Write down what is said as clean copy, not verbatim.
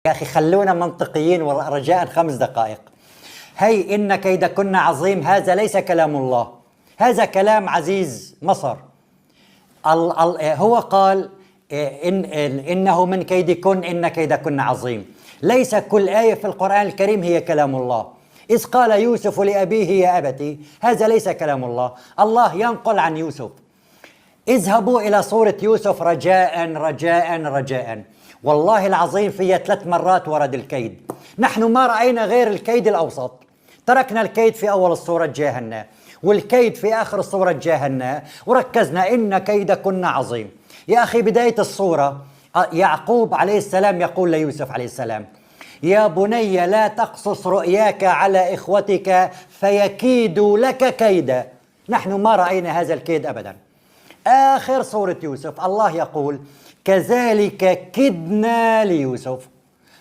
يا أخي خلونا منطقيين رجاء 5 دقائق. هي إن كيدكن عظيم، هذا ليس كلام الله، هذا كلام عزيز مصر. هو قال إنه من كيدكن إن كيدكن عظيم. ليس كل آية في القرآن الكريم هي كلام الله. إذ قال يوسف لأبيه يا أبتي، هذا ليس كلام الله. الله ينقل عن يوسف. اذهبوا إلى سورة يوسف رجاء رجاء رجاء. والله العظيم فيها 3 مرات ورد الكيد. نحن ما رأينا غير الكيد الأوسط. تركنا الكيد في أول السورة تجاهلناه، والكيد في آخر السورة تجاهلناه، وركزنا إن كيدكن عظيم. يا أخي بداية السورة يعقوب عليه السلام يقول ليوسف عليه السلام: يا بني لا تقصص رؤياك على إخوتك فيكيدوا لك كيدا. نحن ما رأينا هذا الكيد أبدا. آخر سورة يوسف الله يقول: كذلك كدنا ليوسف.